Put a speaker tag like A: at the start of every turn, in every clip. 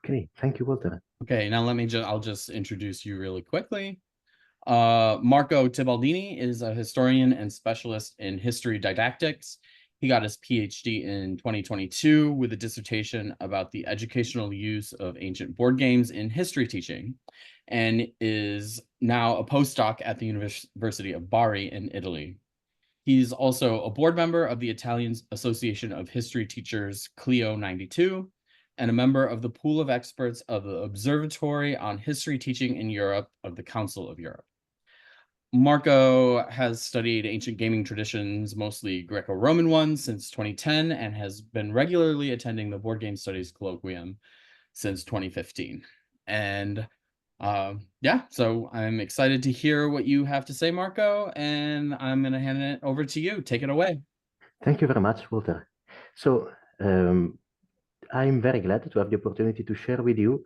A: Okay, thank you, Walter.
B: Okay, now I'll just introduce you really quickly. Marco Tibaldini is a historian and specialist in history didactics. He got his PhD in 2022 with a dissertation about the educational use of ancient board games in history teaching, and is now a postdoc at the University of Bari in Italy. He's also a board member of the Italian Association of History Teachers, Clio 92, and a member of the pool of experts of the Observatory on History Teaching in Europe of the Council of Europe. Marco has studied ancient gaming traditions, mostly Greco-Roman ones, since 2010, and has been regularly attending the Board Game Studies Colloquium since 2015. And yeah, so I'm excited to hear what you have to say, Marco, and I'm going to hand it over to you. Take it away.
A: Thank you very much, Walter. So I'm very glad to have the opportunity to share with you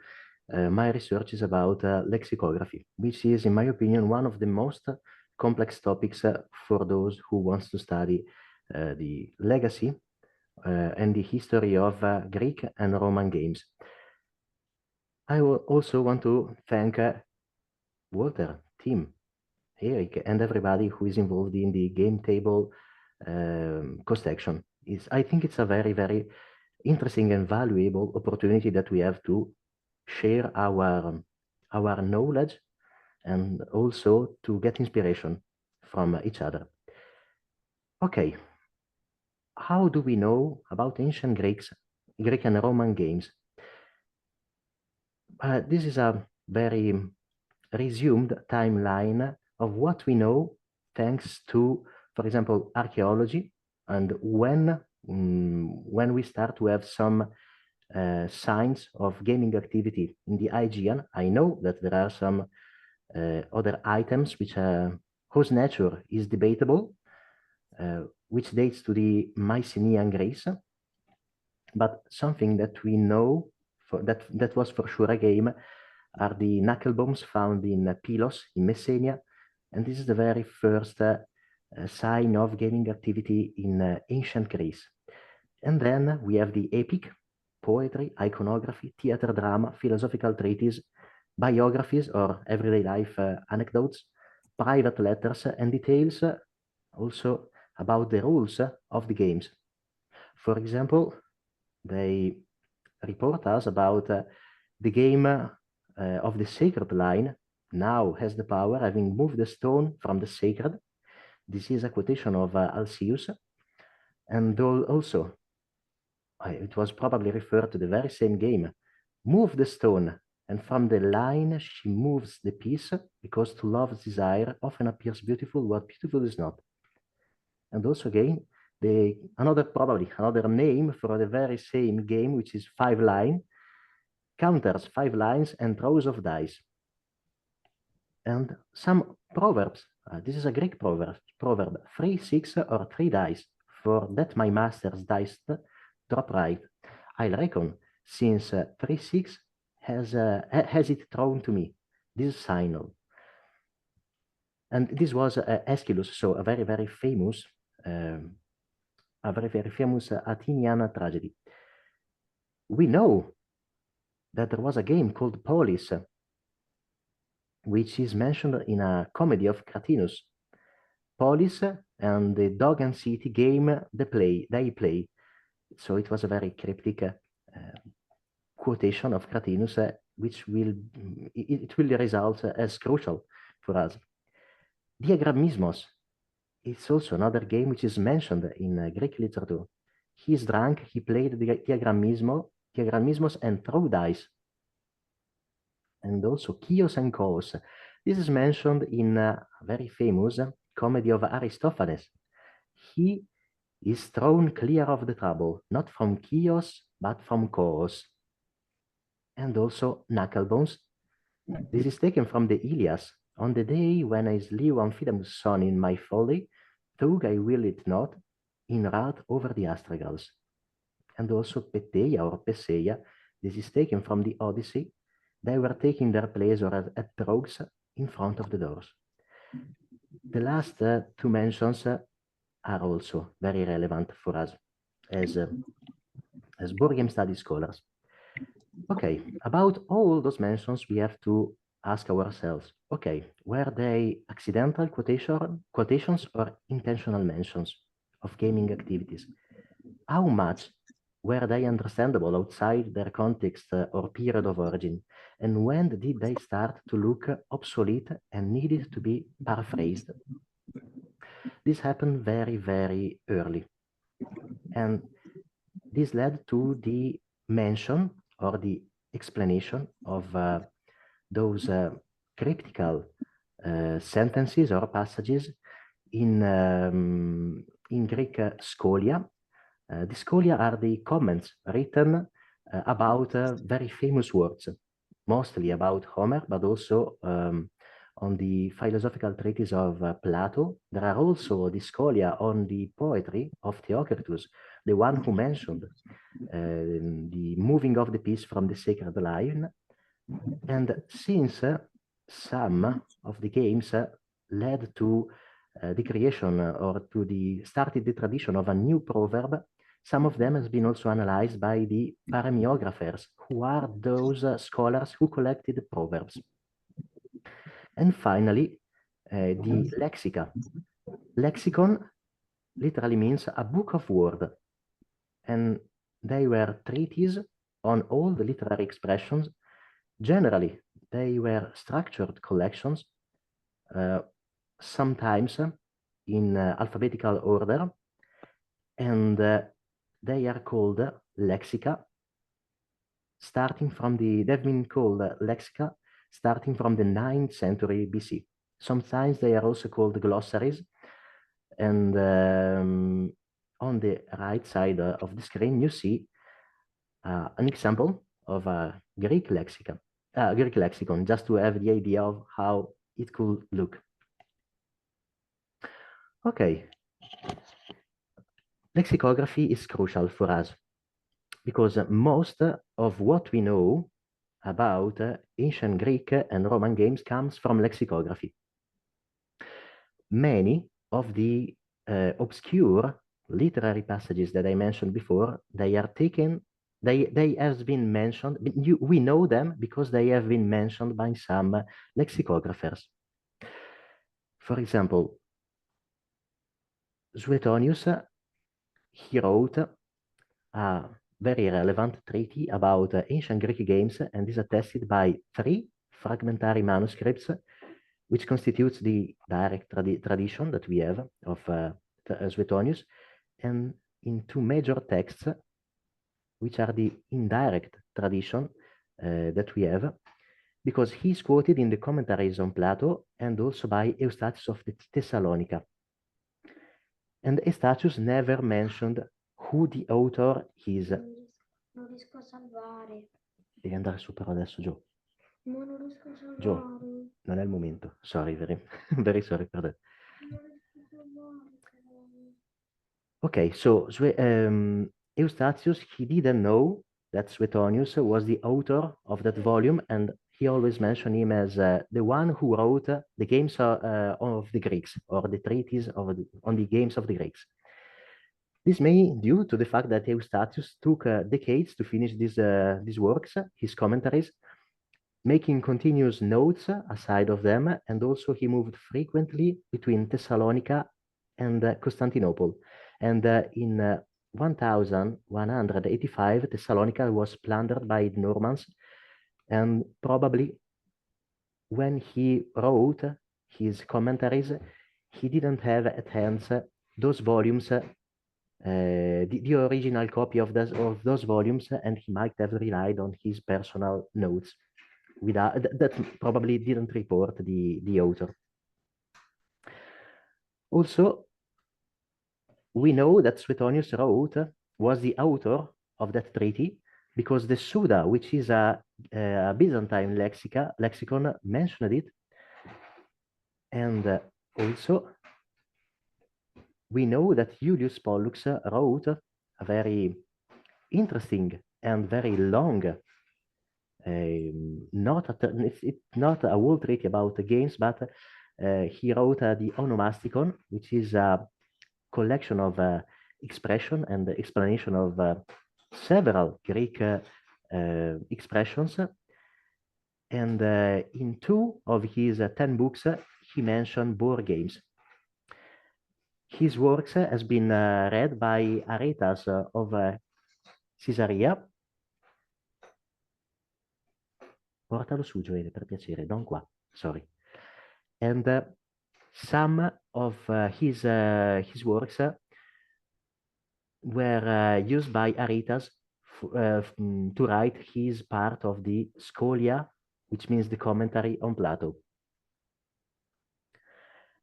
A: my research is about lexicography, which is, in my opinion, one of the most complex topics for those who want to study the legacy and the history of Greek and Roman games. I also want to thank Walter, Tim, Eric, and everybody who is involved in the game table co-section. I think it's a very, very interesting and valuable opportunity that we have to share our knowledge and also to get inspiration from each other. Okay, how do we know about ancient Greek and Roman games? This is a very resumed timeline of what we know thanks to, for example, archaeology, and when we start to have some signs of gaming activity in the Aegean. I know that there are some other items whose nature is debatable, which dates to the Mycenaean Greece, but something that we know that was for sure a game are the knuckle bones found in Pylos in Messenia, and this is the very first sign of gaming activity in ancient Greece. And then we have the epic, poetry, iconography, theater, drama, philosophical treatises, biographies or everyday life anecdotes, private letters, and details also about the rules of the games. For example, they report us about the game of the sacred line now has the power, having moved the stone from the sacred. This is a quotation of Alcius. And also, it was probably referred to the very same game. Move the stone, and from the line she moves the piece, because to love's desire often appears beautiful what beautiful is not. And also again, probably another name for the very same game, which is 5 line, counters 5 lines and rows of dice. And some proverbs. This is a Greek proverb. 3, 6, or 3 dice. For that my master's dice drop right. I'll reckon, since 3, 6 has it thrown to me. This is signal. And this was Aeschylus, so a very, very famous Athenian tragedy. We know that there was a game called Polis, which is mentioned in a comedy of Cratinus. Polis and the dog and city game they play. So it was a very cryptic quotation of Cratinus, which will result as crucial for us. Diagrammismos. It's also another game which is mentioned in Greek literature. He's drunk, he played the diagrammismos and throw dice. And also Chios and Kos. This is mentioned in a very famous comedy of Aristophanes. He is thrown clear of the trouble, not from Chios, but from Kos. And also Knucklebones. This is taken from the Iliad. On the day when I slew Amphidamus' son in my folly, though I will it not, in wrath over the astragals. And also Peteia or Peseia. This is taken from the Odyssey. They were taking their place or at rogues in front of the doors. The last 2 mentions are also very relevant for us as board game study scholars. Okay, about all those mentions, we have to ask ourselves, okay, were they accidental quotations or intentional mentions of gaming activities? How much were they understandable outside their context or period of origin? And when did they start to look obsolete and needed to be paraphrased? This happened very, very early. And this led to the mention or the explanation of those cryptical sentences or passages in Greek scholia. The scholia are the comments written about very famous works, mostly about Homer, but also on the philosophical treatise of Plato. There are also the scholia on the poetry of Theocritus, the one who mentioned the moving of the piece from the sacred line. And since some of the games led to the creation or to the started the tradition of a new proverb, some of them has been also analyzed by the paramyographers, who are those scholars who collected proverbs. And finally, the lexica. Lexicon literally means a book of words, and they were treatises on all the literary expressions. Generally, they were structured collections, sometimes in alphabetical order, and they are called lexica, they've been called lexica starting from the 9th century BC. Sometimes they are also called glossaries, and on the right side of the screen, you see an example of a Greek lexicon, just to have the idea of how it could look. Okay. Lexicography is crucial for us because most of what we know about ancient Greek and Roman games comes from lexicography. Many of the obscure literary passages that I mentioned before, they have been mentioned, we know them because they have been mentioned by some lexicographers. For example, Suetonius, he wrote a very relevant treatise about ancient Greek games and is attested by 3 fragmentary manuscripts, which constitutes the direct tradition that we have of Suetonius, and in 2 major texts, which are the indirect tradition that we have, because he's quoted in the commentaries on Plato and also by Eustathius of Thessalonica. And Eustathius never mentioned who the author is.
C: Non riesco a salvare.
A: Devi andare su però adesso, Gio.
C: Ma non riesco a salvare.
A: Gio, non è il momento. Sorry, very sorry for that.
C: Non riesco a salvare.
A: Okay, so Eustathius, he didn't know that Suetonius was the author of that volume, and he always mentioned him as the one who wrote the games of the Greeks, or the treatise on the games of the Greeks. This may be due to the fact that Eustathius took decades to finish these works, his commentaries, making continuous notes aside of them, and also he moved frequently between Thessalonica and Constantinople. And in 1185, Thessalonica was plundered by the Normans, and probably when he wrote his commentaries, he didn't have at hand those volumes, the original copy of those volumes, and he might have relied on his personal notes that probably didn't report the author. Also, we know that Suetonius was the author of that treaty because the Suda, which is a Byzantine lexicon, mentioned it. And also, we know that Julius Pollux wrote a very interesting and very long, it's not a whole treaty about the games, but he wrote the Onomasticon, which is a collection of expression and explanation of several Greek expressions. And in 2 of his 10 books, he mentioned board games. His works has been read by Aretas of Caesarea. Portalo su, Gioele, per piacere, non qua, sorry. And some of his works were used by Aretas to write his part of the Scholia, which means the commentary on Plato.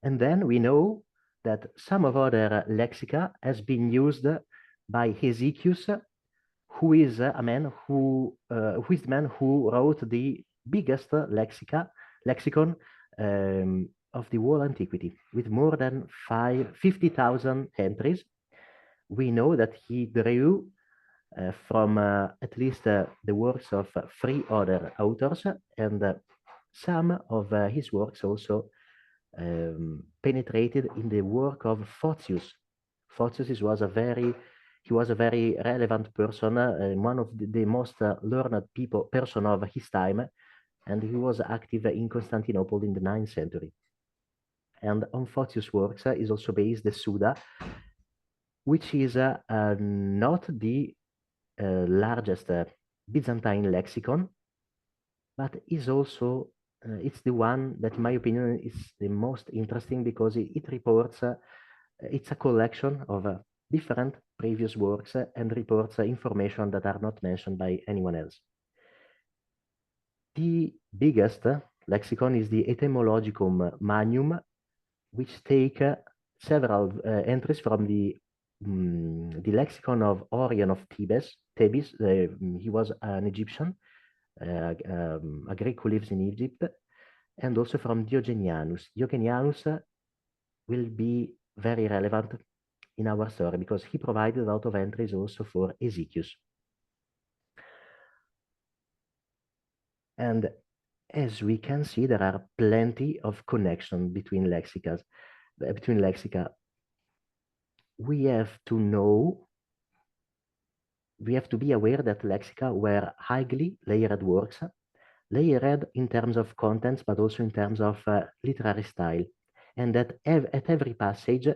A: And then we know that some of other lexica has been used by Hesychius, who is a man who is the man who wrote the biggest lexicon of the whole antiquity, with more than 50,000 entries. We know that he drew from at least the works of 3 other authors, and some of his works also penetrated in the work of Photius. Photius was a very relevant person, one of the most learned person of his time, and he was active in Constantinople in the 9th century. And on Photius' works is also based the Suda, which is not the largest Byzantine lexicon, but is also it's the one that, in my opinion, is the most interesting because it reports, it's a collection of different previous works and reports information that are not mentioned by anyone else. The biggest lexicon is the Etymologicum Magnum, which take several entries from the lexicon of Orion of Thebes. He was an Egyptian, a Greek who lives in Egypt, and also from Diogenianus. Diogenianus will be very relevant in our story because he provided a lot of entries also for Hesychius. And as we can see, there are plenty of connections between lexica. We have to know, we have to be aware that lexica were highly layered works, layered in terms of contents, but also in terms of literary style. And that at every passage,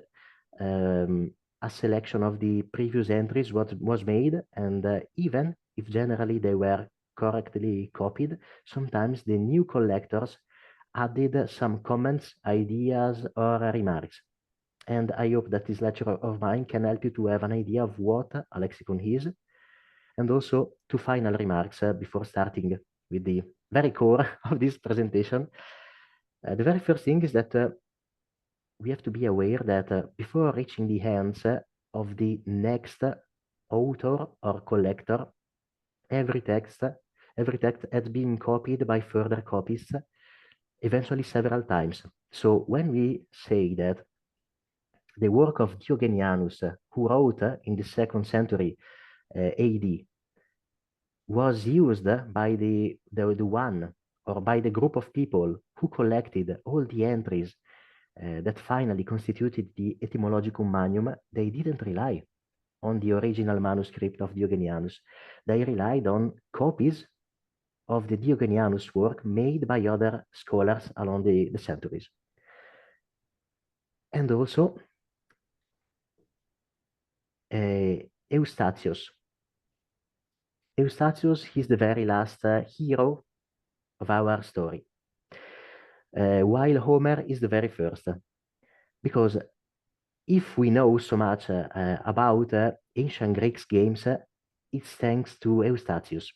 A: a selection of the previous entries was made, and even if generally they were correctly copied, sometimes the new collectors added some comments, ideas, or remarks. And I hope that this lecture of mine can help you to have an idea of what a lexicon is, and also two final remarks before starting with the very core of this presentation. The very first thing is that we have to be aware that before reaching the hands of the next author or collector, every text had been copied by further copies, eventually several times. So when we say that the work of Diogenianus, who wrote in the 2nd century AD, was used by the one or by the group of people who collected all the entries that finally constituted the Etymologicum Magnum, they didn't rely on the original manuscript of Diogenianus. They relied on copies of the Diogenianus work made by other scholars along the centuries. And also Eustathius. Eustathius is the very last hero of our story, while Homer is the very first. Because if we know so much about ancient Greek games, it's thanks to Eustathius,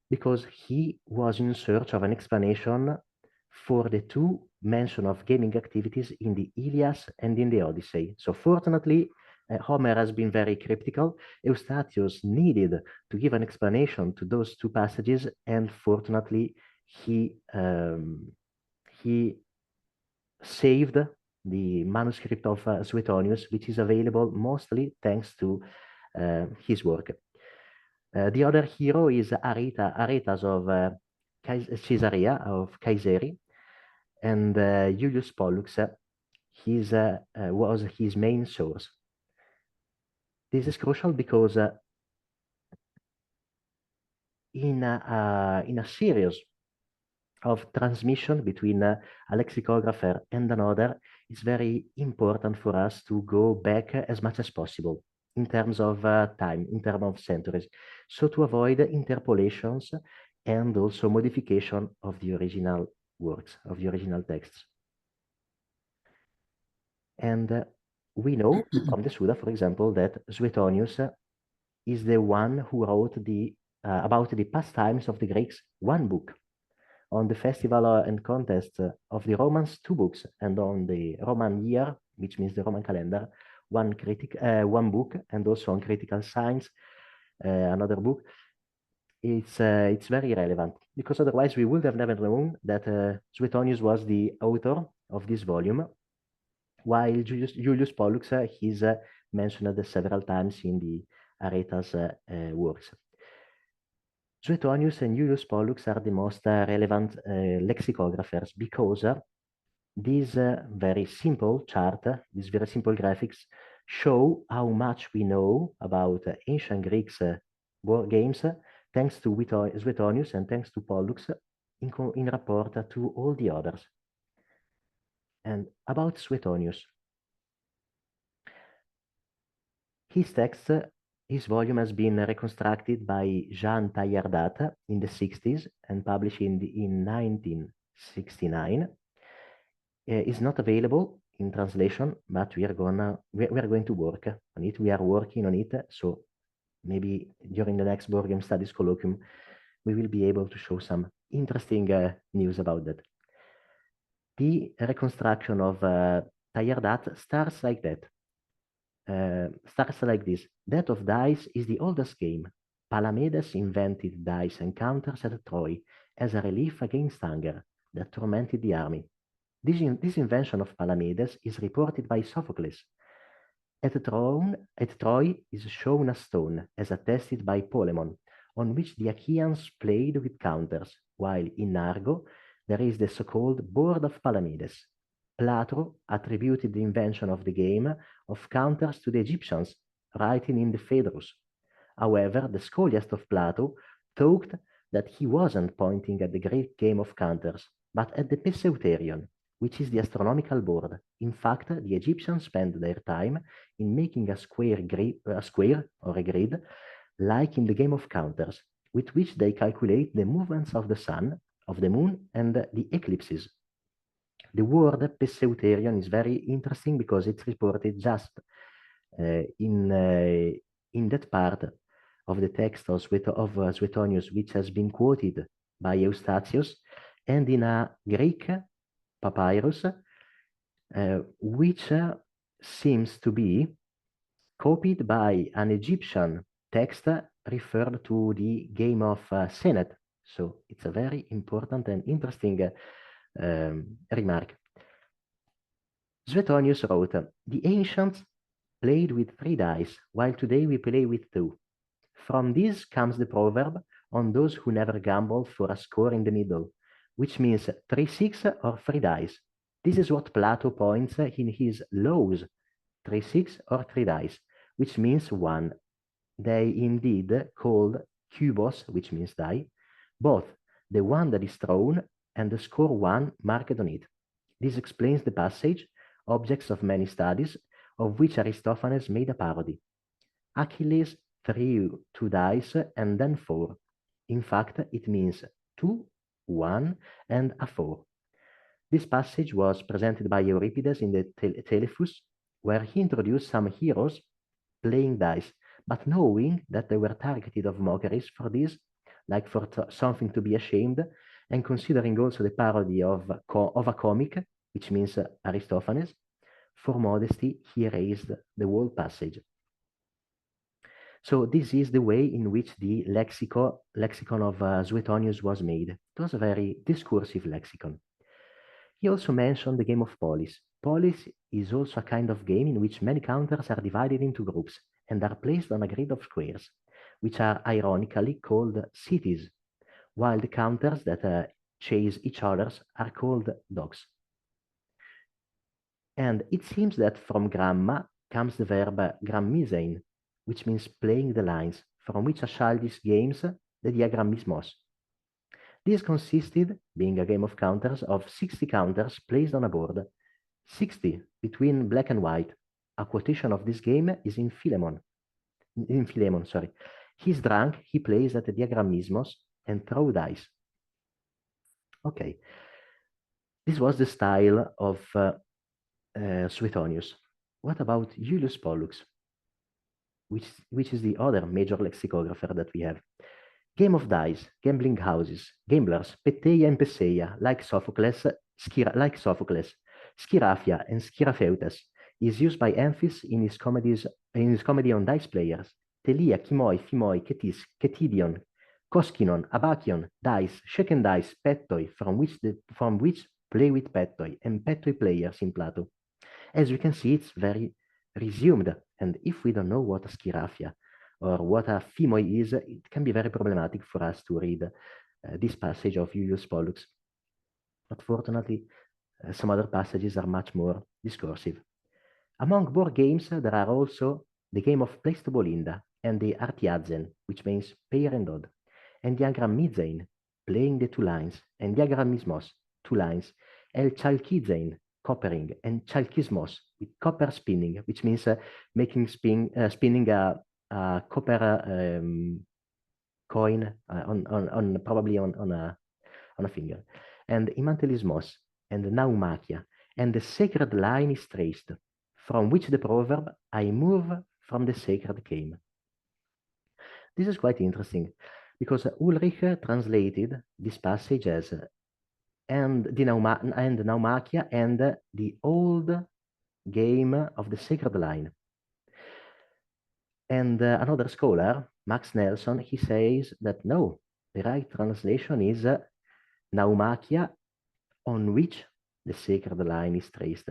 A: because he was in search of an explanation for the two mention of gaming activities in the Iliad and in the Odyssey. So fortunately, Homer has been very critical. Eustathius needed to give an explanation to those two passages, and fortunately, he saved the manuscript of Suetonius, which is available mostly thanks to his work. The other hero is Aretas of Caesarea, of Caesarea, and Julius Pollux was his main source. This is crucial because in a series of transmission between a lexicographer and another, it's very important for us to go back as much as possible in terms of time, in terms of centuries, so to avoid interpolations and also modification of the original works, of the original texts. And we know from the Suda, for example, that Suetonius is the one who wrote about the pastimes of the Greeks, one book. On the festival and contest of the Romans, 2 books, and on the Roman year, which means the Roman calendar, one book, and also on critical science, another book. It's very relevant because otherwise we would have never known that Suetonius was the author of this volume, while Julius Pollux is mentioned several times in the Aretas works. Suetonius and Julius Pollux are the most relevant lexicographers because this very simple chart, these very simple graphics show how much we know about ancient Greeks war games thanks to Suetonius and thanks to Pollux in rapport to all the others. And about Suetonius, his text, his volume has been reconstructed by Jean Taillardat in the 60s and published in 1969. Is not available in translation, but we are going to work on it. We are working on it, so maybe during the next Board Game Studies colloquium, we will be able to show some interesting news about that. The reconstruction of Taillardat starts like that. Starts like this. Death of Dice is the oldest game. Palamedes invented dice encounters at Troy as a relief against hunger that tormented the army. This invention of Palamedes is reported by Sophocles. At Troy is shown a stone, as attested by Polemon, on which the Achaeans played with counters, while in Argo there is the so-called board of Palamedes. Plato attributed the invention of the game of counters to the Egyptians, writing in the Phaedrus. However, the scholiast of Plato thought that he wasn't pointing at the Greek game of counters, but at the Pseuterion, which is the astronomical board. In fact, the Egyptians spent their time in making a square or a grid, like in the game of counters, with which they calculate the movements of the sun, of the moon, and the eclipses. The word Pseuterion is very interesting because it's reported just in that part of the text of Suetonius, which has been quoted by Eustathius, and in a Greek papyrus, which seems to be copied by an Egyptian text referred to the game of Senet. So it's a very important and interesting remark. Suetonius wrote, "The ancients played with 3 dice, while today we play with 2. From this comes the proverb on those who never gamble for a score in the middle, which means 3-6 or 3 dice. This is what Plato points in his Laws, 3-6 or 3 dice, which means 1. They indeed called cubos, which means die, both the one that is thrown and the score 1 marked on it. This explains the passage, objects of many studies, of which Aristophanes made a parody. Achilles threw 2 dice and then 4. In fact, it means 2, 1, and a 4. This passage was presented by Euripides in the Telephus, where he introduced some heroes playing dice, but knowing that they were targeted of mockeries for this, like for something to be ashamed, and considering also the parody of a comic, which means Aristophanes, for modesty, he erased the whole passage. So this is the way in which the lexicon of Suetonius was made. It was a very discursive lexicon. He also mentioned the game of Polis. Polis is also a kind of game in which many counters are divided into groups and are placed on a grid of squares, which are ironically called cities, while the counters that chase each other are called dogs. And it seems that from gramma comes the verb grammisein, which means playing the lines, from which a childish games the diagrammismos. This consisted, being a game of counters, of 60 counters placed on a board, 60 between black and white. A quotation of this game is in Philemon. Sorry. He's drunk, he plays at the diagrammismos and throw dice. Okay. This was the style of Suetonius. What about Julius Pollux, which is the other major lexicographer that we have? Game of dice, gambling houses, gamblers, Peteia and Peseia, like Sophocles, Schirafia and Schirafeutes, is used by Amphis in his comedy on dice players. Telia, Chimoi, Phimoi, Ketis, Ketidion, Koskinon, Abakion, dice, shaken dice, Pettoi, from which play with Pettoi, and Pettoi players in Plato. As you can see, it's very resumed, and if we don't know what a Schirafia or what a Phimoi is, it can be very problematic for us to read this passage of Julius Pollux. But fortunately, some other passages are much more discursive. Among board games, there are also the game of Pleistobolinda and the Artiazen, which means pair and odd, and Diagrammizein, playing the 2 lines, and Diagrammismos, 2 lines, El Chalkizein, coppering, and Chalkismos, with copper spinning, which means spinning a copper coin probably on a finger, and Imantelismos, and Naumachia, and the sacred line is traced, from which the proverb, I move from the sacred came. This is quite interesting, because Ulrich translated this passage as and Naumachia and the old game of the sacred line. And another scholar, Max Nelson, he says that no, the right translation is Naumachia on which the sacred line is traced.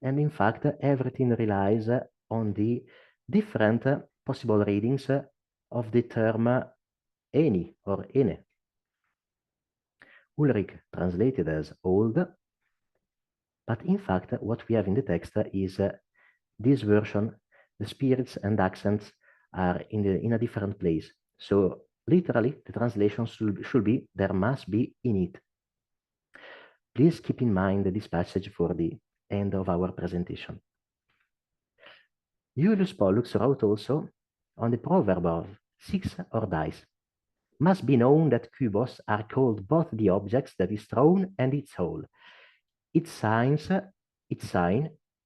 A: And in fact, everything relies on the different possible readings of the term eni or ene. Ulrich translated as old, but in fact, what we have in the text is this version, the spirits and accents are in a different place. So literally, the translation should be, there must be in it. Please keep in mind this passage for the end of our presentation. Julius Pollux wrote also on the proverb of 6 or dice. Must be known that cubos are called both the objects that is thrown and its whole. Its sign,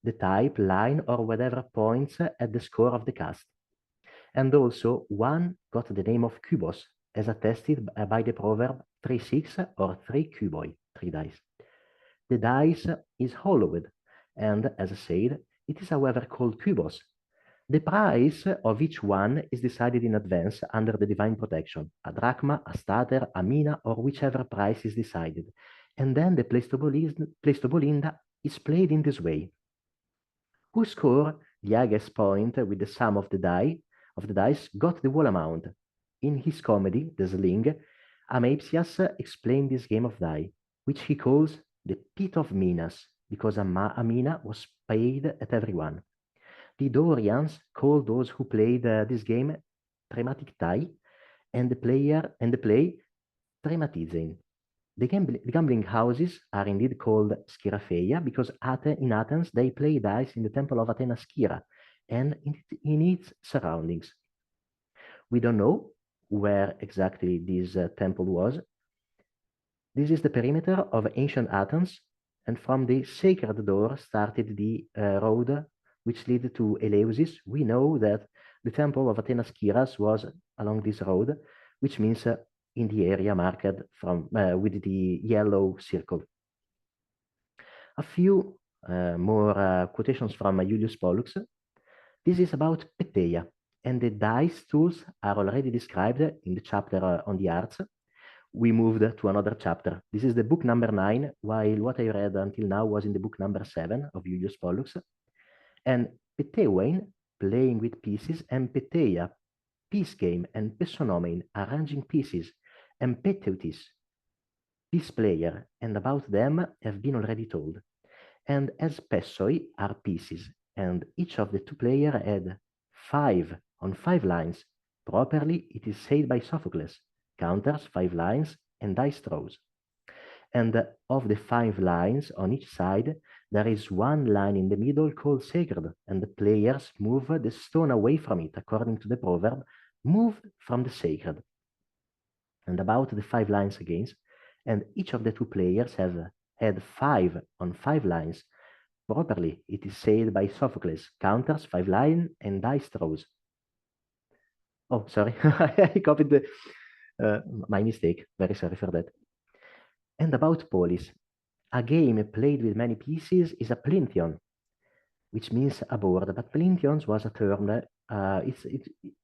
A: the type, line, or whatever points at the score of the cast. And also, one got the name of cubos, as attested by the proverb 3-6 or 3 cuboi, 3 dice. The dice is hollowed, and as I said, it is however called cubos. The price of each one is decided in advance under the divine protection, a drachma, a stater, a mina, or whichever price is decided. And then the Pleistobolinda is played in this way. Who scored the highest point with the sum of the dice got the whole amount. In his comedy, The Sling, Amapsias explained this game of die, which he calls the pit of minas, because a mina was paid at everyone. The Dorians called those who played this game trematic tie, and the play trematizein. The gambling houses are indeed called Schirafeia because in Athens they play dice in the temple of Athena Schira and in its surroundings. We don't know where exactly this temple was. This is the perimeter of ancient Athens, and from the sacred door started the road which led to Eleusis. We know that the temple of Athena Sciras was along this road, which means in the area marked with the yellow circle. A few more quotations from Julius Pollux. This is about Peteia, and the dice tools are already described in the chapter on the arts. We moved to another chapter. This is the book number 9, while what I read until now was in the book number 7 of Julius Pollux. And Peteuein, playing with pieces, and Peteia, piece game, and Pesonomein, arranging pieces, and Peteutis, piece player, and about them have been already told. And as Pessoi are pieces, and each of the 2 players had 5 on 5 lines, Properly, it is said by Sophocles, counters 5 lines and dice throws. And of the 5 lines on each side, there is one line in the middle called sacred, and the players move the stone away from it, according to the proverb, moved from the sacred. And about the 5 lines against, and each of the 2 players have had 5 on 5 lines. Properly, it is said by Sophocles, counters 5 lines and dice throws. Oh, sorry, I copied my mistake. Very sorry for that. And about polis, a game played with many pieces is a plintheon, which means a board. But plintheons was a term,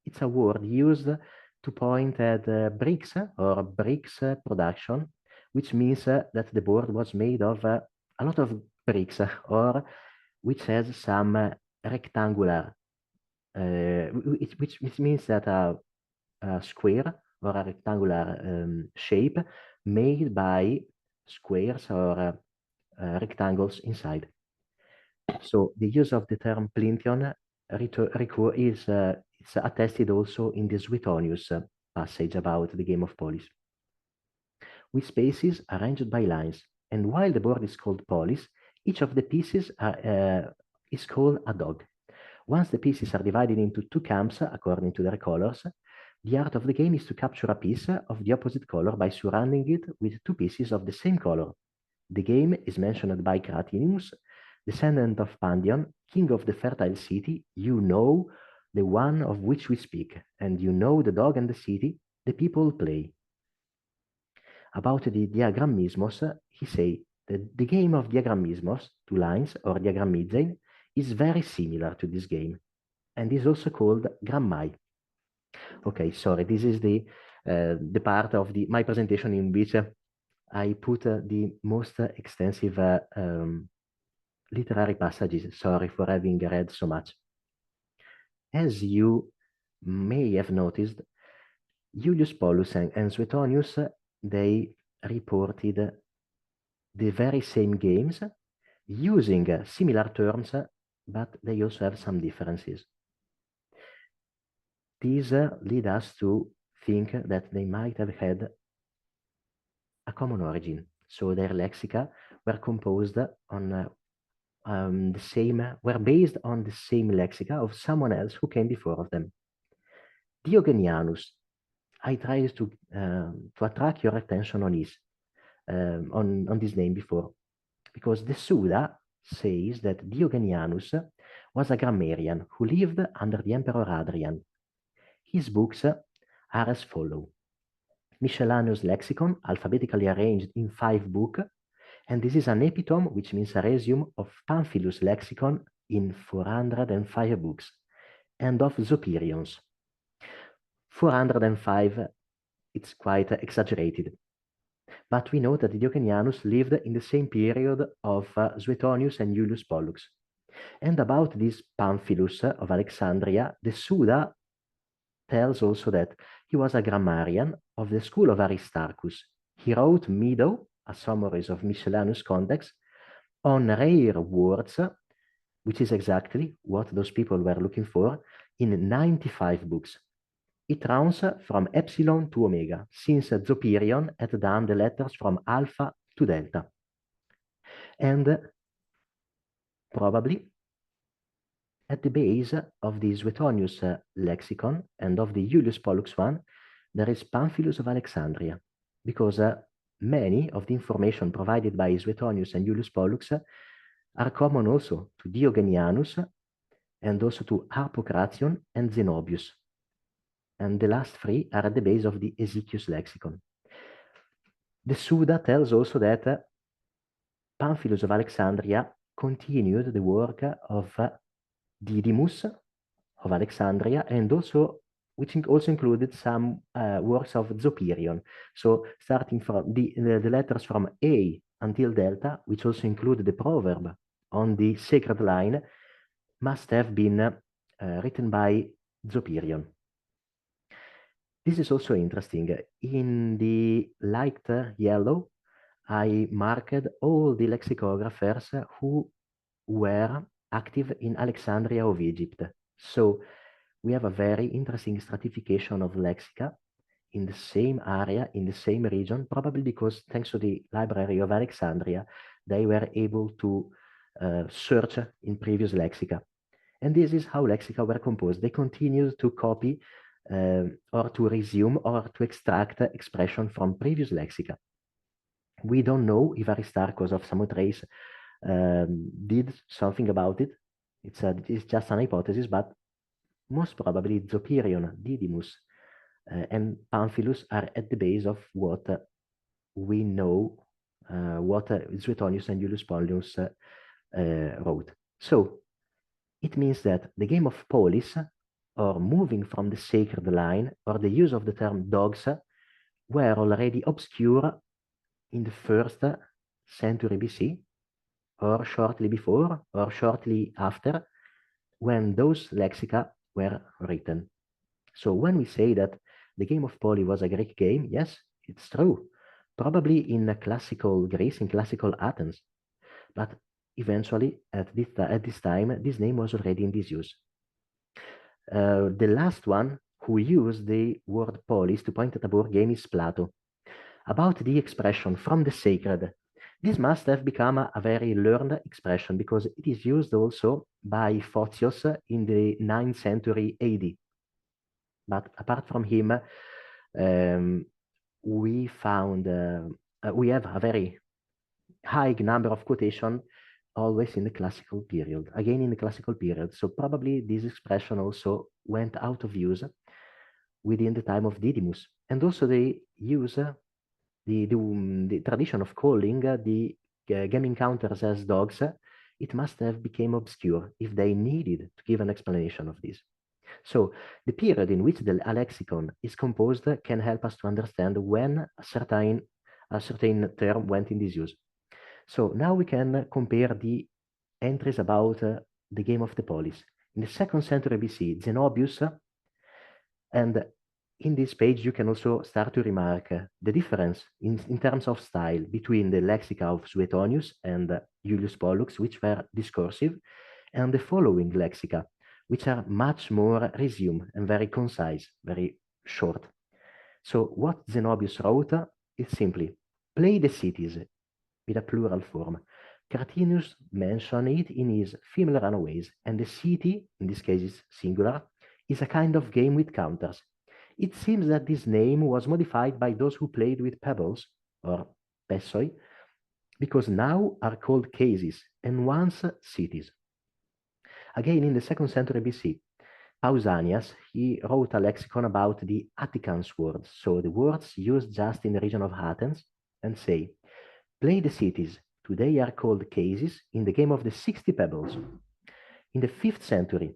A: it's a word used to point at bricks or bricks production, which means that the board was made of a lot of bricks or which has some rectangular, which means that a square or a rectangular shape made by squares or rectangles inside. So the use of the term plintheon is it's attested also in the Suetonius passage about the game of polis. With spaces arranged by lines, and while the board is called polis, each of the pieces is called a dog. Once the pieces are divided into 2 camps according to their colors, the art of the game is to capture a piece of the opposite color by surrounding it with 2 pieces of the same color. The game is mentioned by Cratylus, descendant of Pandion, king of the fertile city. You know the one of which we speak, and you know the dog and the city, the people play. About the diagrammismos, he say that the game of diagrammismos, 2 lines, or diagrammizein, is very similar to this game, and is also called grammai. Okay, sorry, this is the part of my presentation in which I put the most extensive literary passages. Sorry for having read so much. As you may have noticed, Julius Paulus and Suetonius, they reported the very same games using similar terms, but they also have some differences. These lead us to think that they might have had a common origin. So their lexica were composed on were based on the same lexica of someone else who came before of them. Diogenianus, I tried to attract your attention on this name before, because the Suda says that Diogenianus was a grammarian who lived under the Emperor Hadrian. His books are as follow: Miscellaneous Lexicon, alphabetically arranged in 5 books, and this is an epitome, which means a resume of Pamphilus' Lexicon in 405 books, and of Zopyrion's. 405, it's quite exaggerated. But we know that Diocletianus lived in the same period of Suetonius and Julius Pollux. And about this Pamphilus of Alexandria, the Suda tells also that he was a grammarian of the school of Aristarchus. He wrote Medo, a summary of miscellaneous context, on rare words, which is exactly what those people were looking for, in 95 books. It runs from epsilon to omega, since Zopyrion had done the letters from alpha to delta. And probably at the base of the Suetonius lexicon and of the Julius Pollux one, there is Pamphilus of Alexandria, because many of the information provided by Suetonius and Julius Pollux are common also to Diogenianus and also to Harpocration and Zenobius. And the last 3 are at the base of the Hesychius lexicon. The Suda tells also that Pamphilus of Alexandria continued the work of Didymus of Alexandria, and also which also included some works of Zopyrion. So starting from the letters from A until delta, which also include the proverb on the sacred line, must have been written by Zopyrion. This is also interesting. In the light yellow, I marked all the lexicographers who were active in Alexandria of Egypt. So we have a very interesting stratification of lexica in the same area, in the same region, probably because thanks to the Library of Alexandria, they were able to search in previous lexica. And this is how lexica were composed. They continued to copy or to resume or to extract expression from previous lexica. We don't know if Aristarchus of Samothrace did something about it. It's just an hypothesis, but most probably Zopyrion, Didymus, and Pamphilus are at the base of what we know, what Suetonius and Julius Pollius wrote. So it means that the game of polis, or moving from the sacred line, or the use of the term dogs, were already obscure in the first century BC, or shortly before, or shortly after, when those lexica were written. So when we say that the game of poly was a Greek game, yes, it's true. Probably in classical Greece, in classical Athens. But eventually, at this time, this name was already in disuse. The last one who used the word polis to point at a board game is Plato. About the expression from the sacred, this must have become a very learned expression because it is used also by Photios in the 9th century AD. But apart from him, we have a very high number of quotation always in the classical period, again in the classical period. So probably this expression also went out of use within the time of Didymus. And also they use the tradition of calling the game encounters as dogs. It must have become obscure if they needed to give an explanation of this. So the period in which the lexicon is composed can help us to understand when a certain term went in disuse. So now we can compare the entries about the game of the polis. In the 2nd century BC, Zenobius, and in this page you can also start to remark the difference in terms of style between the lexica of Suetonius and Julius Pollux, which were discursive, and the following lexica, which are much more resumed and very concise, very short. So what Zenobius wrote is simply, play the cities, with a plural form. Cartinius mentioned it in his Female Runaways, and the city, in this case is singular, is a kind of game with counters. It seems that this name was modified by those who played with pebbles, or pessoi, because now are called cases, and once cities. Again, in the 2nd century BC, Pausanias, he wrote a lexicon about the Atticans words, so the words used just in the region of Athens, and say, play the cities, today are called cases, in the game of the 60 pebbles. In the 5th century,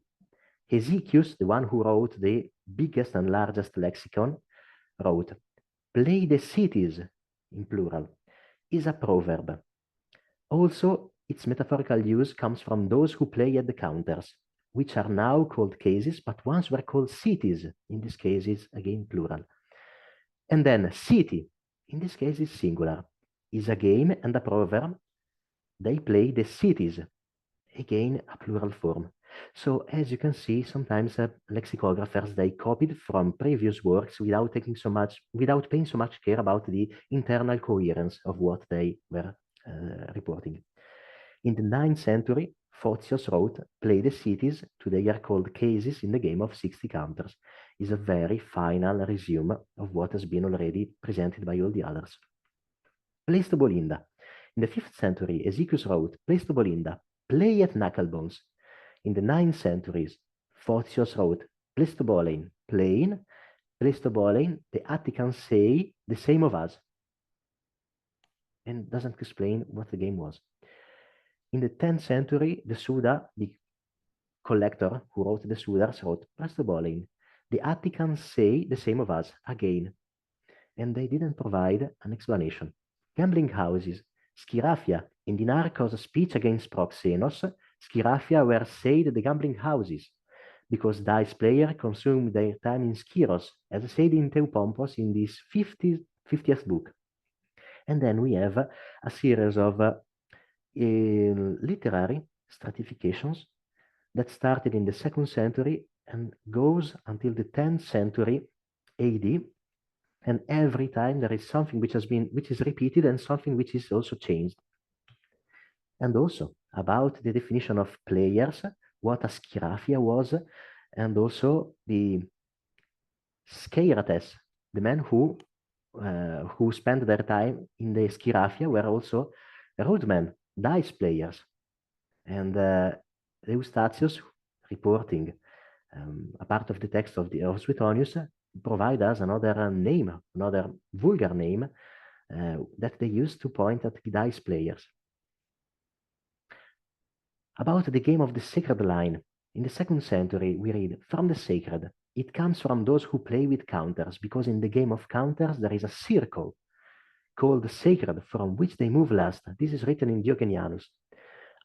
A: Hesychius, the one who wrote the biggest and largest lexicon, wrote, play the cities, in plural, is a proverb. Also, its metaphorical use comes from those who play at the counters, which are now called cases, but once were called cities, in this case is again plural. And then city, in this case is singular, is a game and a proverb. They play the cities, again a plural form. So as you can see, sometimes lexicographers, they copied from previous works without paying so much care about the internal coherence of what they were reporting. In the 9th century, Photios wrote, play the cities, today are called cases in the game of 60 counters. Is a very final resume of what has been already presented by all the others. Pleistobolinda. In the 5th century, Hesychius wrote, Pleistobolinda, play at knucklebones. In the 9th centuries, Photios wrote, Pleistobolein, playing. Pleistobolein, the Atticans say the same of us. And doesn't explain what the game was. In the 10th century, the Suda, the collector who wrote the Sudas, wrote Pleistobolein. The Atticans say the same of us, again. And they didn't provide an explanation. Gambling houses, Schirafia, in the Narcos speech against Proxenos, Schirafia were said the gambling houses, because dice players consumed their time in Skyros, as said in Theopompos in this 50th book. And then we have a series of literary stratifications that started in the 2nd century and goes until the 10th century AD. And every time there is something which is repeated and something which is also changed. And also about the definition of players, what a schiraphia was, and also the scairates, the men who spent their time in the schiraphia were also roadmen, dice players. And Eustatius reporting a part of the text of Suetonius provide us another name, another vulgar name that they used to point at the dice players. About the game of the sacred line, in the 2nd century we read, from the sacred, it comes from those who play with counters, because in the game of counters there is a circle called sacred from which they move last. This is written in Diocletianus.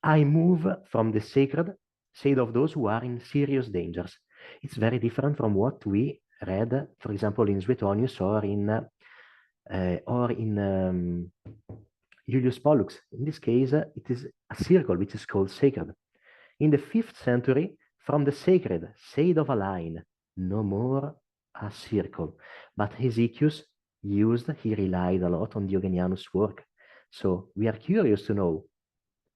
A: I move from the sacred, said of those who are in serious dangers. It's very different from what we read, for example, in Suetonius or in Julius Pollux. In this case, it is a circle which is called sacred. In the 5th century, from the sacred, said of a line, no more a circle. But Hesychius he relied a lot on Diogenianus' work. So we are curious to know,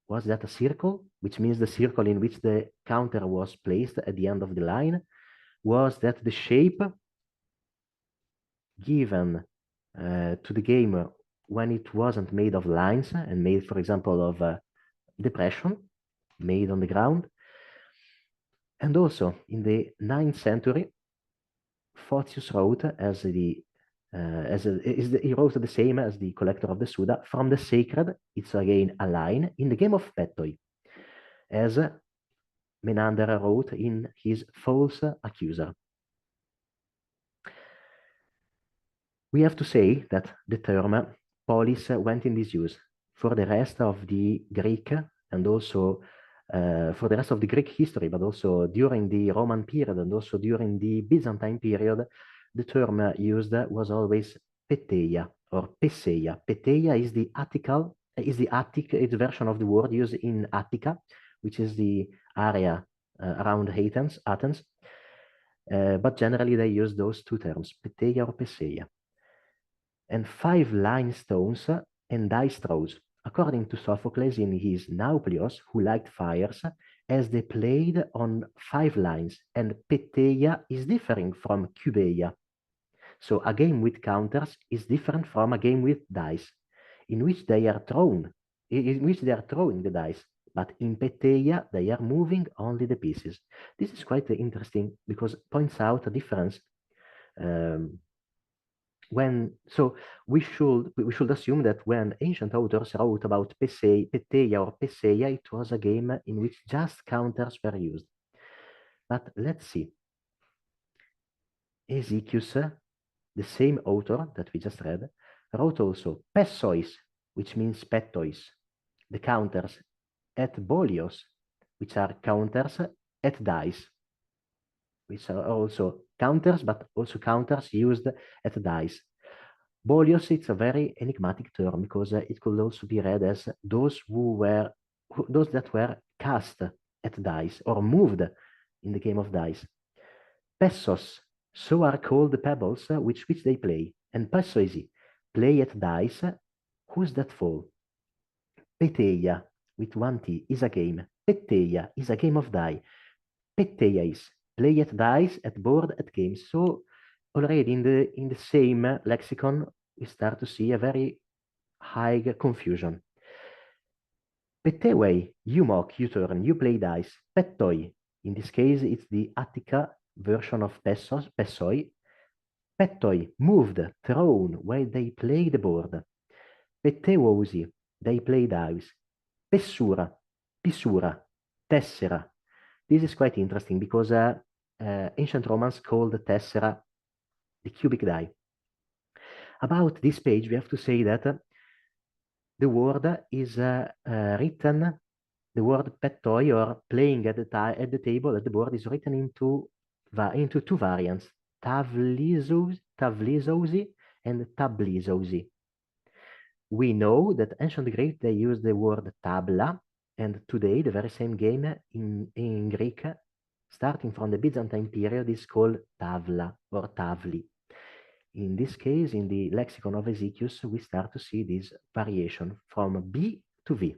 A: was that a circle, which means the circle in which the counter was placed at the end of the line? Was that the shape given to the game when it wasn't made of lines and made, for example, of depression made on the ground? And also in the 9th century, Photius wrote he wrote the same as the collector of the Suda. From the sacred, it's again a line in the game of Pettoi, as Menander wrote in his False Accuser. We have to say that the term polis went in disuse for the rest of the Greek and also for the rest of the Greek history, but also during the Roman period and also during the Byzantine period, the term used was always peteia or peseia. Peteia is the Attic version of the word used in Attica, which is the area around Athens. But generally they use those two terms, peteia or peseia. And 5 line stones and dice throws, according to Sophocles in his Nauplios, who liked fires, as they played on 5 lines, and peteia is differing from cubeia. So a game with counters is different from a game with dice, in which they are throwing the dice, but in peteia they are moving only the pieces. This is quite interesting because it points out a difference. We should assume that when ancient authors wrote about peteia or peseia, it was a game in which just counters were used. But let's see. Hesychius, the same author that we just read, wrote also pessois, which means pettois, the counters, et bolios, which are counters, et dice, which are also counters, but also counters used at dice. Bolios, it's a very enigmatic term because it could also be read as those that were cast at dice or moved in the game of dice. Pessos, so are called the pebbles which they play. And pessoisi, play at dice, who's that fall? Peteia, with 1 T, is a game. Peteia is a game of die. Peteiais, play at dice, at board, at games. So already in the same lexicon, we start to see a very high confusion. Petewei, you mock, you turn, you play dice. Pettoi, in this case, it's the Attica version of pessoi. Pettoi, moved, thrown, while they play the board. Peteuosi, they play dice. Pessura, pisura, tessera. This is quite interesting because ancient Romans called the tessera the cubic die. About this page, we have to say that the word is written, the word pettoi or playing at the table, at the board, is written into 2 variants, tavlizosi and tablizosi. We know that ancient Greek, they used the word tabla, and today the very same game in Greek starting from the Byzantine period, is called tavla or tavli. In this case, in the lexicon of Hesychius, we start to see this variation from B to V.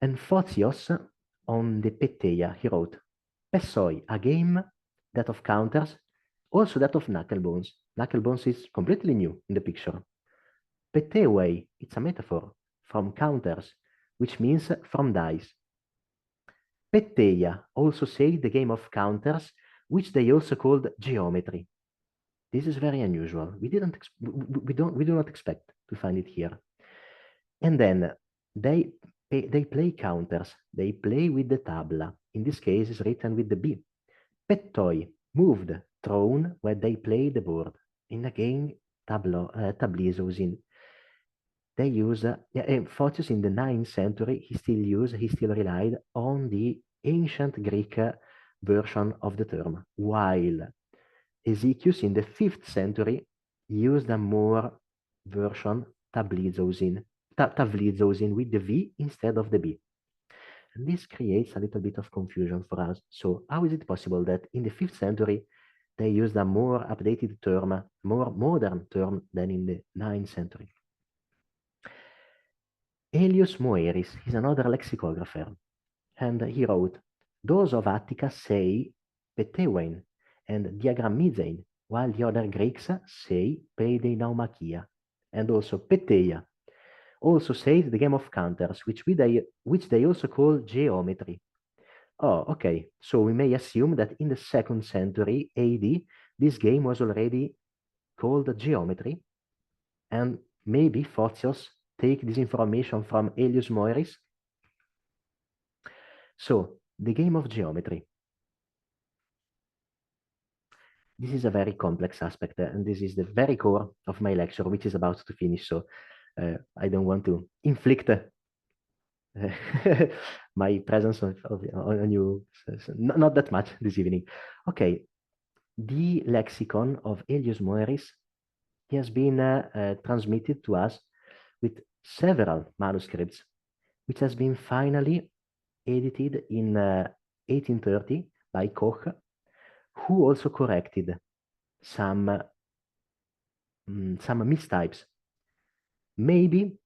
A: And Photios, on the Peteia, he wrote, Pessoi, a game, that of counters, also that of knucklebones. Knucklebones is completely new in the picture. Petewei, it's a metaphor, from counters, which means from dice. Peteia also say the game of counters, which they also called geometry. This is very unusual. We do not expect to find it here. And then they play counters. They play with the tabla. In this case, it's written with the B. Pettoi, moved, thrown, where they play the board. In a game, tablizos in. They use, Photius in the 9th century, he still relied on the ancient Greek version of the term, while Hesychius in the 5th century used a more version, tablizos in with the V instead of the B. And this creates a little bit of confusion for us. So how is it possible that in the 5th century, they used a more updated term, more modern term than in the 9th century? Aelius Moeris is another lexicographer, and he wrote, those of Attica say Petewein and Diagrammizein, while the other Greeks say Peideinaumakia, and also Peteia. Also says the game of counters, which they also call geometry. Oh, okay. So we may assume that in the 2nd century AD, this game was already called geometry, and maybe Photios take this information from Aelius Moeris. So, the game of geometry. This is a very complex aspect, and this is the very core of my lecture, which is about to finish. So, I don't want to inflict my presence on you, so not that much this evening. Okay, the lexicon of Aelius Moeris has been transmitted to us with several manuscripts, which has been finally edited in 1830 by Koch, who also corrected some mistypes. Maybe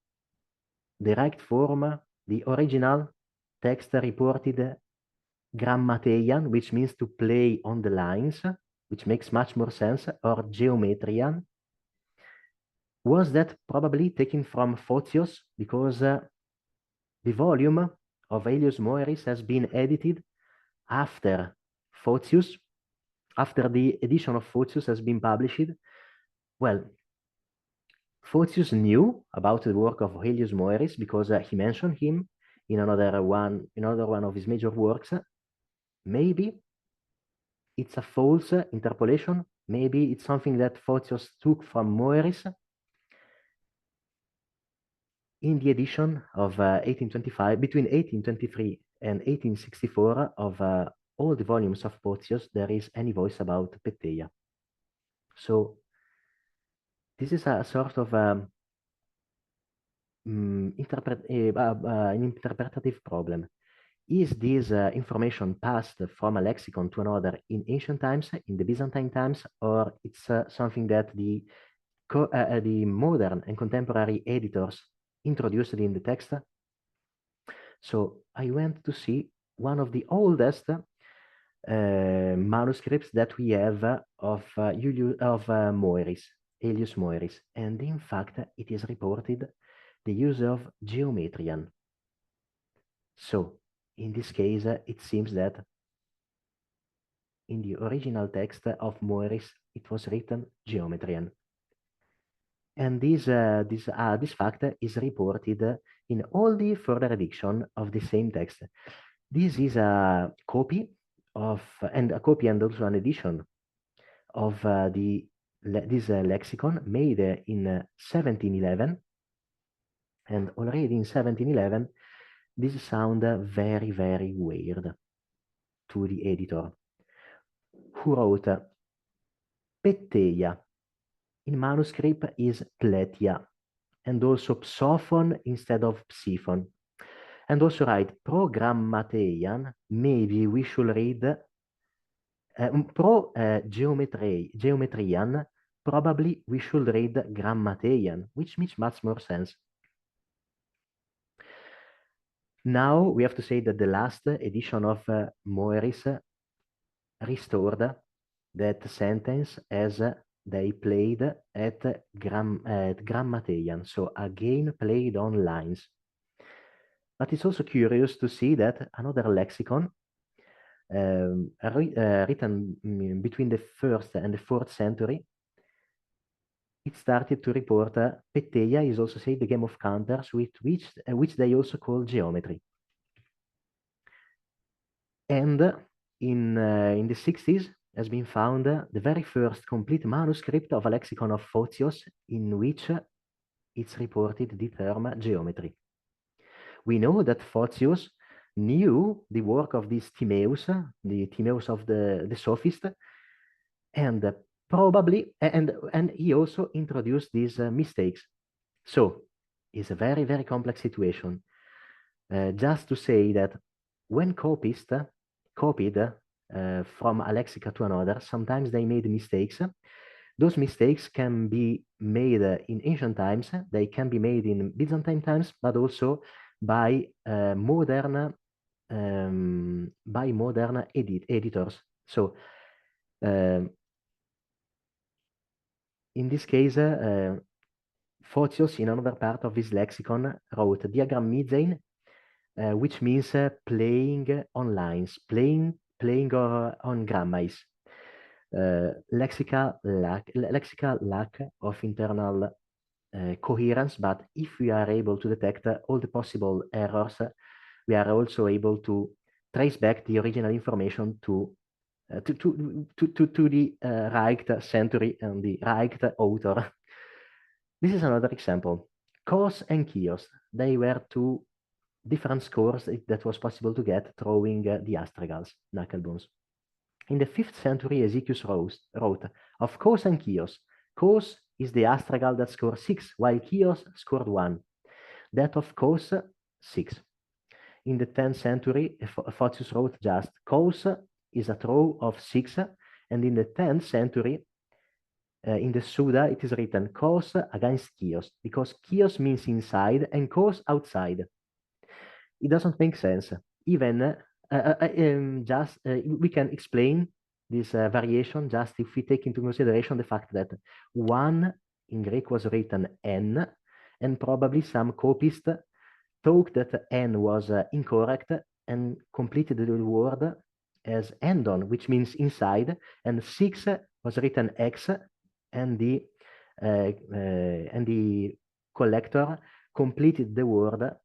A: the right form, the original text reported grammateian, which means to play on the lines, which makes much more sense, or geometrian. Was that probably taken from Photios, because the volume of Aelius Moeris has been edited after Photius, after the edition of Photius has been published? Well, Photius knew about the work of Aelius Moeris because he mentioned him in another one of his major works. Maybe it's a false interpolation. Maybe it's something that Photius took from Moeris. In the edition of 1825, between 1823 and 1864 of all the volumes of Photius, there is any voice about Peteia. So this is a sort of an interpretative problem. Is this information passed from a lexicon to another in ancient times, in the Byzantine times, or it's something that the modern and contemporary editors introduced in the text? So I went to see one of the oldest manuscripts that we have of Moeris, Aelius Moeris, and in fact it is reported the use of geometrian. So in this case, it seems that in the original text of Moeris, it was written geometrian. And this fact is reported in all the further edition of the same text. This is a copy and also an edition of this lexicon made in 1711. And already in 1711, this sounded very, very weird to the editor, who wrote Peteia. In manuscript is Pletia, and also Psophon instead of Psiphon. And also write programmateian, maybe we should read geometrian, probably we should read grammateian, which makes much more sense. Now we have to say that the last edition of Moeris restored that sentence as they played at grammateian, so again played on lines. But it's also curious to see that another lexicon written between the 1st and the 4th century, it started to report Peteia is also say the game of counters, which they also call geometry. And in the 60s has been found the very first complete manuscript of a lexicon of Photios in which it's reported the term geometry. We know that Photios knew the work of this Timaeus, the Timaeus of the sophist, and probably, and he also introduced these mistakes. So it's a very, very complex situation. Just to say that when copies copied from a lexica to another, sometimes they made mistakes. Those mistakes can be made in ancient times, they can be made in Byzantine times, but also by modern editors. So in this case, Photios, in another part of his lexicon, wrote diagrammizein, which means playing on lines, playing on grammais. Lexical lack of internal coherence, but if we are able to detect all the possible errors, we are also able to trace back the original information to the right century and the right author. This is another example. Cos and Chios, they were two different scores that was possible to get throwing the astragals, knuckle bones. In the 5th century, Hesychius wrote of Cos and Chios. Cos is the astragal that scored 6, while Chios scored 1. That of Cos, 6. In the 10th century, Photius wrote just Cos is a throw of 6, and in the 10th century, in the Suda, it is written Cos against Chios, because Chios means inside and Cos outside. It doesn't make sense. Even we can explain this variation just if we take into consideration the fact that 1 in Greek was written N, and probably some copyist thought that N was incorrect and completed the word as endon, which means inside, and 6 was written X, and the collector completed the word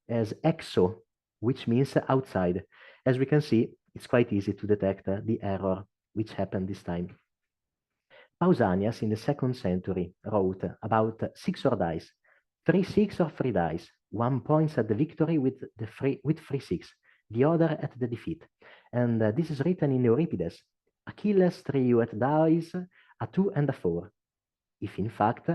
A: as exo, which means outside. As we can see, it's quite easy to detect the error which happened this time. Pausanias in the 2nd century wrote about 6 or dice, 3-6 or 3 dice. 1 points at the victory with 3-6, the other at the defeat. And this is written in Euripides. Achilles threw you at dice a 2 and a 4. If in fact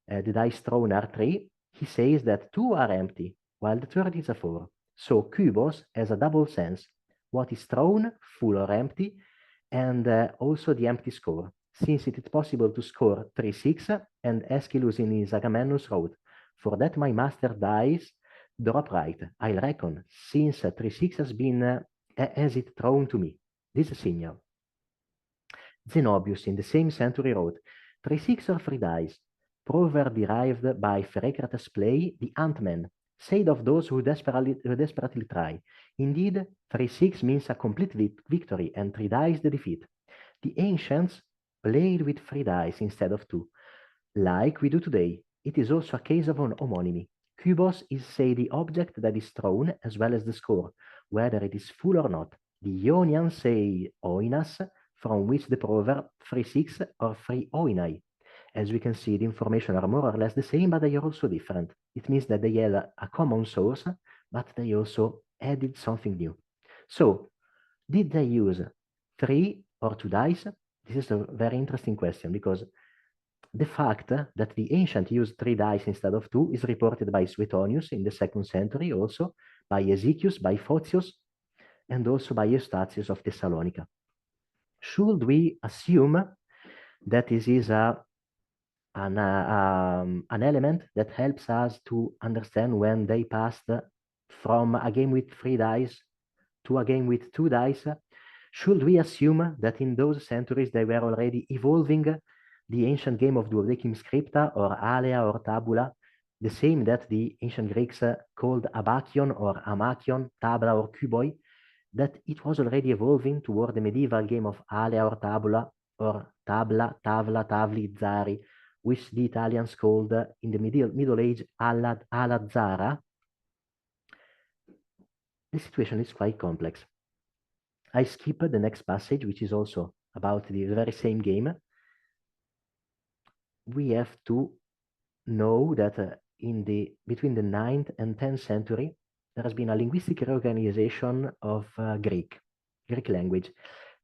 A: the dice thrown are 3, he says that 2 are empty, while the third is a 4. So kubos has a double sense. What is thrown, full or empty, and also the empty score. Since it is possible to score 3-6, and Aeschylus in his Agamemnon's wrote, for that my master dies, drop right, I'll reckon, since 3-6 has been as it thrown to me. This is a signal. Zenobius in the same century wrote, 3-6 or 3 dice, proverb derived by Pherecrates' play, the Ant-Man, said of those who desperately try. Indeed, 3-6 means a complete victory and 3 dice the defeat. The ancients played with 3 dice instead of 2, like we do today. It is also a case of an homonymy. Kubos is, say, the object that is thrown as well as the score, whether it is full or not. The Ionians say oinas, from which the proverb 3-6 or 3 oinai. As we can see, the information are more or less the same, but they are also different. It means that they had a common source, but they also added something new. So, did they use 3 or 2 dice? This is a very interesting question, because the fact that the ancient used 3 dice instead of 2 is reported by Suetonius in the 2nd century also, by Hesychius, by Photios, and also by Eustathius of Thessalonica. Should we assume that this is an element that helps us to understand when they passed from a game with 3 dice to a game with 2 dice? Should we assume that in those centuries they were already evolving the ancient game of duodecim scripta or alea or tabula, the same that the ancient Greeks called abakion or amakion, tabla or kuboi, that it was already evolving toward the medieval game of alea or tabula or tabla, tavla, tavli, zari, which the Italians called in the Middle Age alla zara? The situation is quite complex. I skip the next passage, which is also about the very same game. We have to know that between the 9th and 10th century, there has been a linguistic reorganization of Greek language,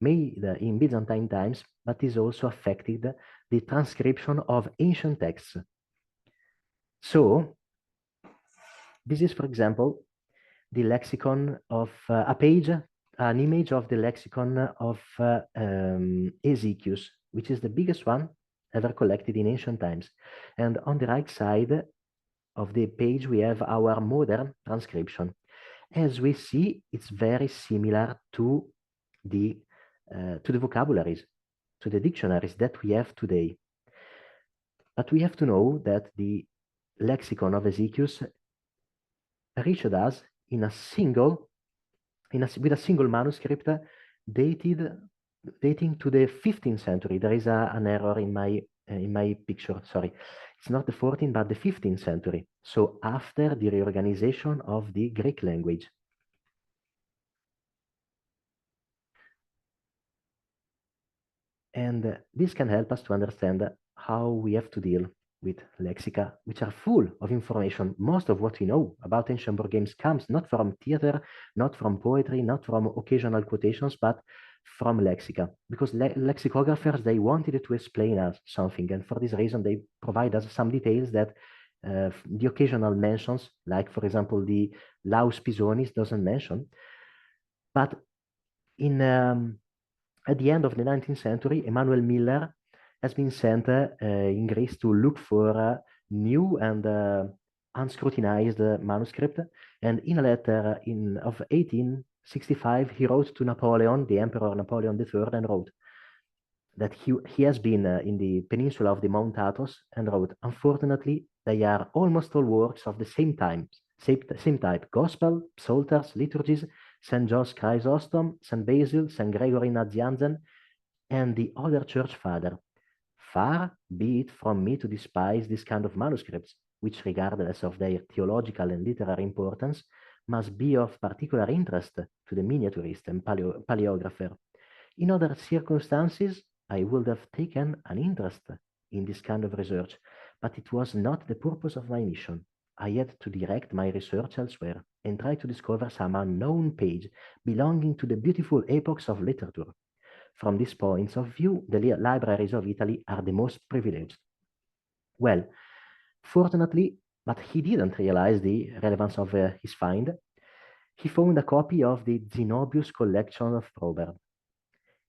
A: made in Byzantine times, but this also affected the transcription of ancient texts. So, this is, for example, the lexicon of a page, an image of the lexicon of Hesychius, which is the biggest one ever collected in ancient times. And on the right side of the page, we have our modern transcription. As we see, it's very similar to the vocabularies, to the dictionaries that we have today. But we have to know that the lexicon of Hesychius reached us with a single manuscript dating to the 15th century. There is an error in my picture, sorry. It's not the 14th, but the 15th century. So after the reorganization of the Greek language. And this can help us to understand how we have to deal with lexica, which are full of information. Most of what we know about ancient board games comes not from theater, not from poetry, not from occasional quotations, but from lexica. Because lexicographers, they wanted to explain us something. And for this reason, they provide us some details that the occasional mentions, like, for example, the Laus Pisonis doesn't mention. But at the end of the 19th century, Emanuel Miller has been sent in Greece to look for new and unscrutinized manuscript. And in a letter of 1865, he wrote to Napoleon, the Emperor Napoleon III, and wrote that he has been in the peninsula of the Mount Athos, and wrote, unfortunately, they are almost all works of the same type, Gospel, Psalters, liturgies, St. John's Chrysostom, St. Basil, St. Gregory Nazianzen, and the other church father. Far be it from me to despise this kind of manuscripts, which, regardless of their theological and literary importance, must be of particular interest to the miniaturist and paleographer. In other circumstances, I would have taken an interest in this kind of research, but it was not the purpose of my mission. I had to direct my research elsewhere and try to discover some unknown page belonging to the beautiful epochs of literature. From these points of view, the libraries of Italy are the most privileged. Well, fortunately, but he didn't realize the relevance of his find. He found a copy of the Zenobius collection of Proverbs.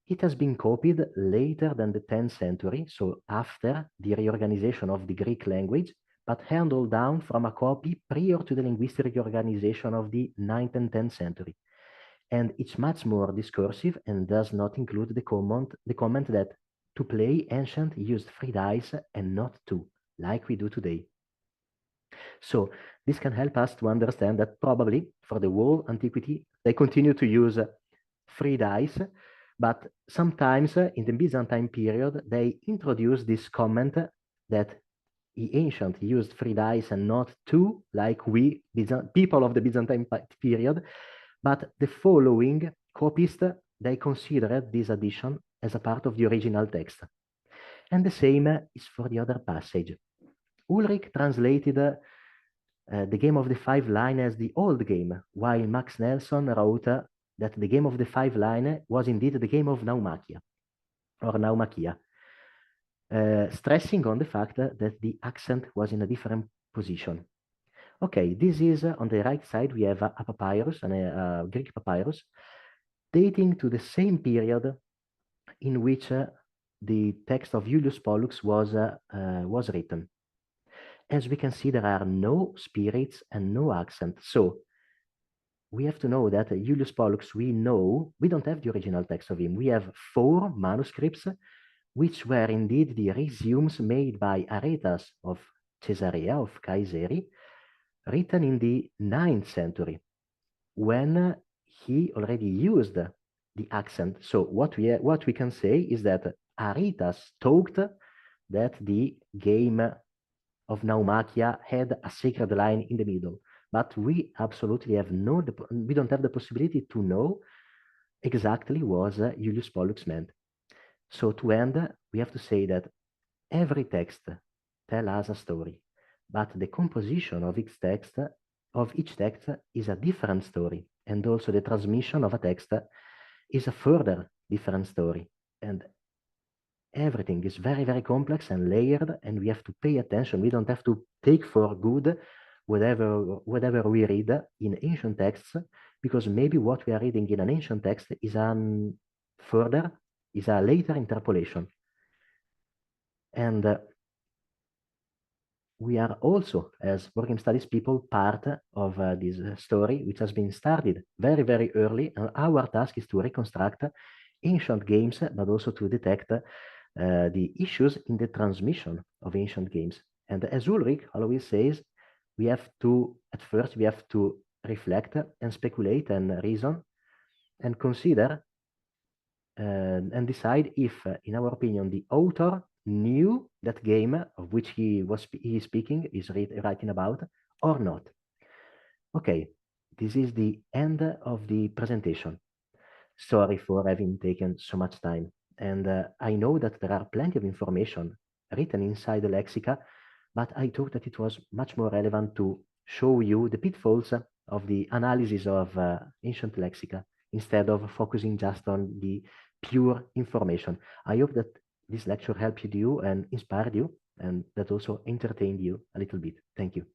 A: It has been copied later than the 10th century, so after the reorganization of the Greek language, but handed down from a copy prior to the linguistic reorganization of the 9th and 10th century. And it's much more discursive and does not include the comment that to play ancient used 3 dice and not 2, like we do today. So this can help us to understand that probably for the whole antiquity, they continue to use 3 dice, but sometimes in the Byzantine period, they introduce this comment that the ancient used 3 dice and not 2, like we, people of the Byzantine period. But the following copists, they considered this addition as a part of the original text. And the same is for the other passage. Ulrich translated the game of the 5 line as the old game, while Max Nelson wrote that the game of the 5 line was indeed the game of Naumachia, or Naumachia, stressing on the fact that the accent was in a different position. Okay, this is on the right side, we have a papyrus, a Greek papyrus, dating to the same period in which the text of Julius Pollux was written. As we can see, there are no spirits and no accent. So we have to know that Julius Pollux, we don't have the original text of him. We have 4 manuscripts, which were indeed the resumes made by Aretas of Caesarea, of Kayseri, written in the 9th century, when he already used the accent. So what we can say is that Aretas talked that the game of Naumachia had a sacred line in the middle, but we absolutely we don't have the possibility to know exactly what Julius Pollux meant. So to end, we have to say that every text tells us a story, but the composition of each text is a different story, and also the transmission of a text is a further different story. And everything is very, very complex and layered, and we have to pay attention. We don't have to take for good whatever we read in ancient texts, because maybe what we are reading in an ancient text is a later interpolation. And we are also, as Board Game Studies people, part of this story, which has been started very, very early. And our task is to reconstruct ancient games, but also to detect the issues in the transmission of ancient games. And as Ulrich always says, at first, we have to reflect and speculate and reason and consider and decide if, in our opinion, the author knew that game of which he is speaking, is writing about, or not. Okay, this is the end of the presentation. Sorry for having taken so much time. And I know that there are plenty of information written inside the Lexica, but I thought that it was much more relevant to show you the pitfalls of the analysis of ancient Lexica instead of focusing just on the pure information. I hope that this lecture helped you and inspired you, and that also entertained you a little bit. Thank you.